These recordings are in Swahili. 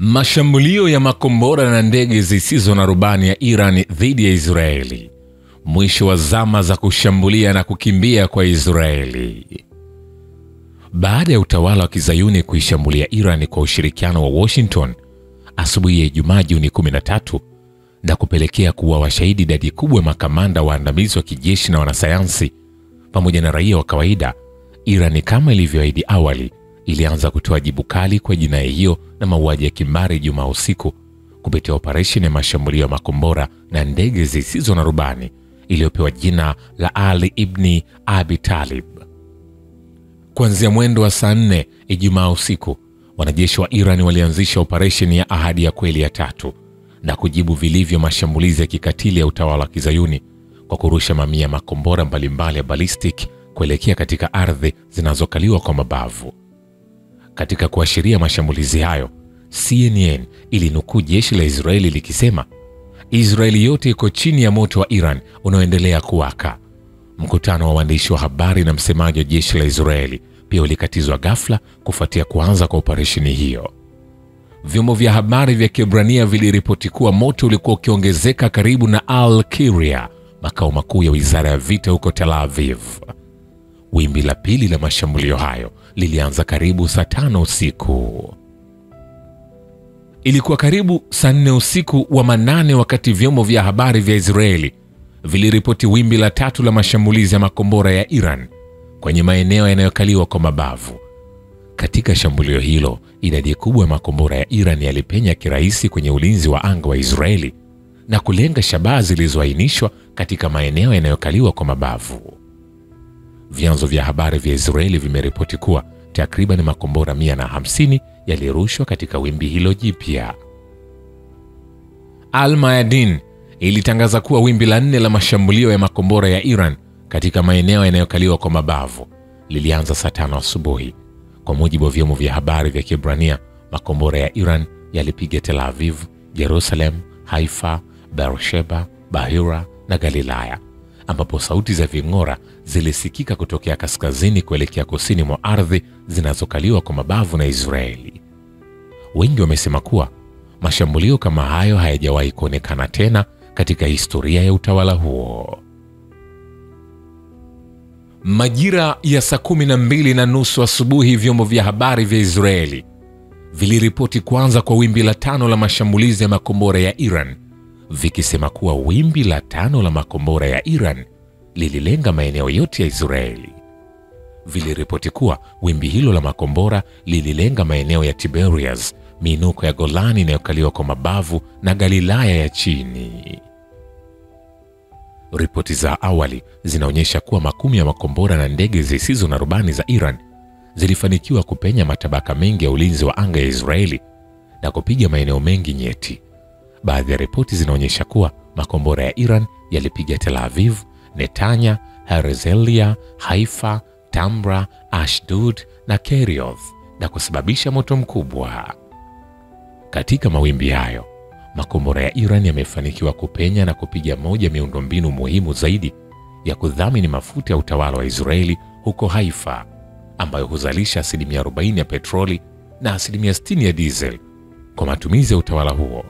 Mashambulio ya makombora na ndege zisizo na rubani ya Iran dhidi ya Israeli. Mwisho wa zama za kushambulia na kukimbia kwa Israeli. Baada ya utawala wa Kizayuni kuishambulia Iran kwa ushirikiano wa Washington asubuhi ya Ijumaa Juni 13 na kupelekea kuwa washahidi idadi kubwa ya makamanda waandamizi wa kijeshi na wanasayansi pamoja na raia wa kawaida, Iran kama ilivyoahidi awali ilianza kutoa jibu kali kwa jinai hiyo na mauaji ya kimbari Ijumaa usiku kupitia operesheni ya mashambulio ya makombora na ndege zisizo na rubani iliyopewa jina la Ali ibn Abi Talib. Kuanzia mwendo wa saa 4 Ijumaa usiku, wanajeshi wa Iran walianzisha operesheni ya Ahadi ya Kweli ya 3 na kujibu vilivyo mashambulizi ya kikatili ya utawala wa Kizayuni kwa kurusha mamia makombora mbalimbali ya ballistic kuelekea katika ardhi zinazokaliwa kwa mabavu. Katika kuashiria mashambulizi hayo, CNN ilinukuu jeshi la Israeli likisema, Israeli yote iko chini ya moto wa Iran unaoendelea kuwaka. Mkutano wa waandishi wa habari na msemaji wa jeshi la Israeli pia ulikatizwa ghafla kufuatia kuanza kwa operesheni hiyo. Vyombo vya habari vya Kiebrania viliripoti kuwa moto ulikuwa ukiongezeka karibu na Al-Qiria, makao makuu ya wizara ya vita huko Tel Aviv. Wimbi la pili la mashambulio hayo lilianza karibu saa 5 usiku. Ilikuwa karibu saa 4 usiku wa manane wakati vyombo vya habari vya Israeli viliripoti wimbi la 3 la mashambulizi ya makombora ya Iran kwenye maeneo yanayokaliwa kwa mabavu. Katika shambulio hilo, idadi kubwa ya makombora ya Iran yalipenya kirahisi kwenye ulinzi wa anga wa Israeli na kulenga shabaha zilizoainishwa katika maeneo yanayokaliwa kwa mabavu. Vyanzo vya habari vya Israeli vimeripoti kuwa takriban makombora 150 yalirushwa katika wimbi hilo jipya. Al-Mayadin ilitangaza kuwa wimbi la 4 la mashambulio ya makombora ya Iran katika maeneo yanayokaliwa kwa mabavu lilianza saa 5 asubuhi. Kwa mujibu wa vyombo vya habari vya Kiebrania, makombora ya Iran yalipiga Tel Aviv, Jerusalem, Haifa, Beersheba, Bahira na Galilaya, ambapo sauti za ving'ora zilisikika kutokea kaskazini kuelekea kusini mwa ardhi zinazokaliwa kwa mabavu na Israeli. Wengi wamesema kuwa mashambulio kama hayo hayajawahi kuonekana tena katika historia ya utawala huo. Majira ya saa 12:30 asubuhi, vyombo vya habari vya Israeli viliripoti kuanza kwa wimbi la 5 la mashambulizi ya makombora ya Iran, vikisema kuwa wimbi la 5 la makombora ya Iran lililenga maeneo yote ya Israeli. Viliripoti kuwa wimbi hilo la makombora lililenga maeneo ya Tiberias, miinuko ya Golani inayokaliwa kwa mabavu na Galilaya ya chini. Ripoti za awali zinaonyesha kuwa makumi ya makombora na ndege zisizo na rubani za Iran zilifanikiwa kupenya matabaka mengi ya ulinzi wa anga ya Israeli na kupiga maeneo mengi nyeti. Baadhi ya ripoti zinaonyesha kuwa makombora ya Iran yalipiga Tel Aviv, Netanya, Herzliya, Haifa, Tamra, Ashdod na Kerioth na kusababisha moto mkubwa. Katika mawimbi hayo, makombora ya Iran yamefanikiwa kupenya na kupiga moja miundombinu muhimu zaidi ya kudhamini mafuta ya utawala wa Israeli huko Haifa, ambayo huzalisha 40% ya petroli na 60% ya diesel kwa matumizi ya utawala huo.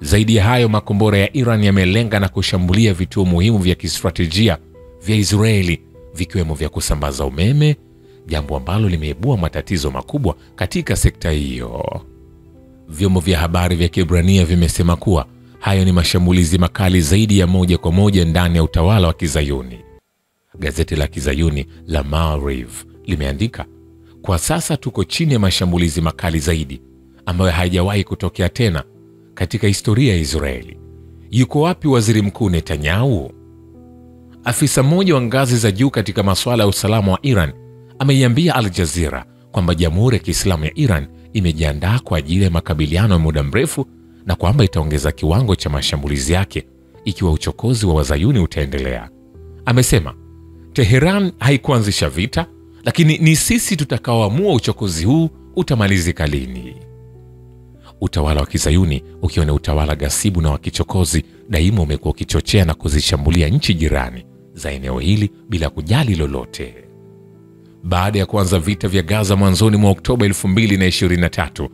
Zaidi ya hayo, makombora ya Iran yamelenga na kushambulia vituo muhimu vya kistratejia vya Israeli, vikiwemo vya kusambaza umeme, jambo ambalo limeibua matatizo makubwa katika sekta hiyo. Vyombo vya habari vya Kiebrania vimesema kuwa hayo ni mashambulizi makali zaidi ya moja kwa moja ndani ya utawala wa Kizayuni. Gazeti la Kizayuni la Maariv limeandika, kwa sasa tuko chini ya mashambulizi makali zaidi ambayo hayajawahi kutokea tena katika historia ya Israeli. Yuko wapi Waziri Mkuu Netanyahu? Afisa mmoja wa ngazi za juu katika masuala ya usalama wa Iran ameiambia Al Jazeera kwamba Jamhuri ya Kiislamu ya Iran imejiandaa kwa ajili ya makabiliano ya muda mrefu na kwamba itaongeza kiwango cha mashambulizi yake ikiwa uchokozi wa Wazayuni utaendelea. Amesema, Teheran haikuanzisha vita, lakini ni sisi tutakaoamua uchokozi huu utamalizika lini. Utawala wa Kizayuni, ukiwa ni utawala ghasibu na wa kichokozi, daima umekuwa ukichochea na kuzishambulia nchi jirani za eneo hili bila kujali lolote. Baada ya kuanza vita vya Gaza mwanzoni mwa Oktoba 2023,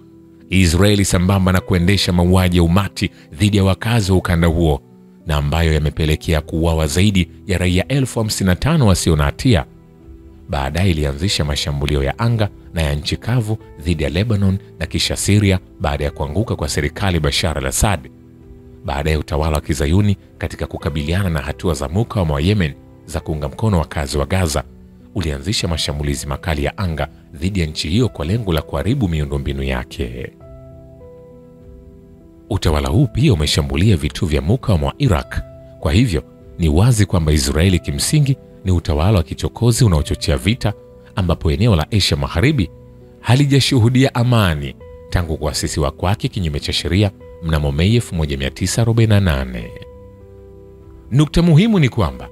Israeli sambamba na kuendesha mauaji ya umati dhidi ya wakazi wa ukanda huo na ambayo yamepelekea kuuawa zaidi ya raia 55,000 wasio na hatia, baadaye ilianzisha mashambulio ya anga na ya nchi kavu dhidi ya Lebanon na kisha Syria baada ya kuanguka kwa serikali Bashar al-Assad. Baadaye utawala wa Kizayuni katika kukabiliana na hatua za mukawama wa Yemen za kuunga mkono wakazi wa Gaza ulianzisha mashambulizi makali ya anga dhidi ya nchi hiyo kwa lengo la kuharibu miundombinu yake. Utawala huu pia umeshambulia vituo vya mukawama wa Iraq. Kwa hivyo ni wazi kwamba Israeli kimsingi ni utawala wa kichokozi unaochochea vita, ambapo eneo la Asia Magharibi halijashuhudia amani tangu kuasisiwa kwake kinyume cha sheria mnamo Mei 1948. Nukta muhimu ni kwamba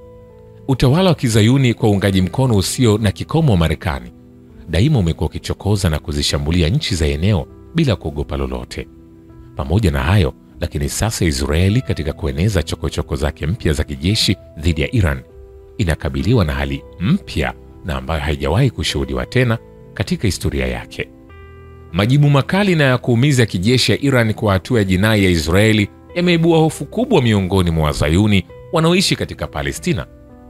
utawala wa Kizayuni kwa uungaji mkono usio na kikomo wa Marekani daima umekuwa ukichokoza na kuzishambulia nchi za eneo bila kuogopa lolote. Pamoja na hayo, lakini sasa Israeli katika kueneza chokochoko zake mpya za kijeshi dhidi ya Iran inakabiliwa na hali mpya na ambayo haijawahi kushuhudiwa tena katika historia yake. Majibu makali na ya kuumiza kijeshi ya Iran kwa hatua ya jinai ya Israeli yameibua hofu kubwa miongoni mwa Wazayuni wanaoishi katika Palestina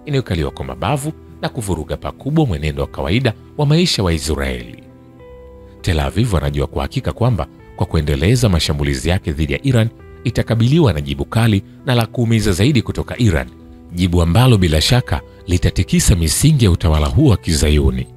inayokaliwa kwa mabavu na kuvuruga pakubwa mwenendo wa kawaida wa maisha wa Israeli. Tel Aviv wanajua kwa hakika kwamba kwa kuendeleza mashambulizi yake dhidi ya Iran itakabiliwa na jibu kali na la kuumiza zaidi kutoka Iran, jibu ambalo bila shaka litatikisa misingi ya utawala huo wa Kizayuni.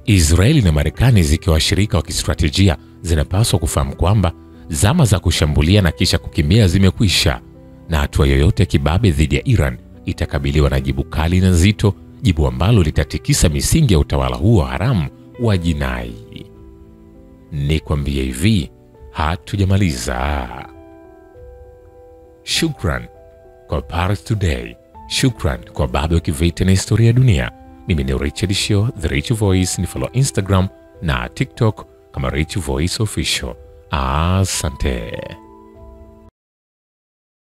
Israeli na Marekani zikiwa washirika wa kistratejia zinapaswa kufahamu kwamba zama za kushambulia na kisha kukimbia zimekwisha, na hatua yoyote kibabe dhidi ya Iran itakabiliwa na jibu kali na zito, jibu ambalo litatikisa misingi ya utawala huo haramu wa jinai. Nikwambie hivi, hatujamaliza. Shukran kwa Paris Today. Shukran kwa Baba Ukivita na Historia ya Dunia. Mimi ni Richard Shio, The Rich Voice. Ni follow Instagram na TikTok kama Rich Voice Official. Asante.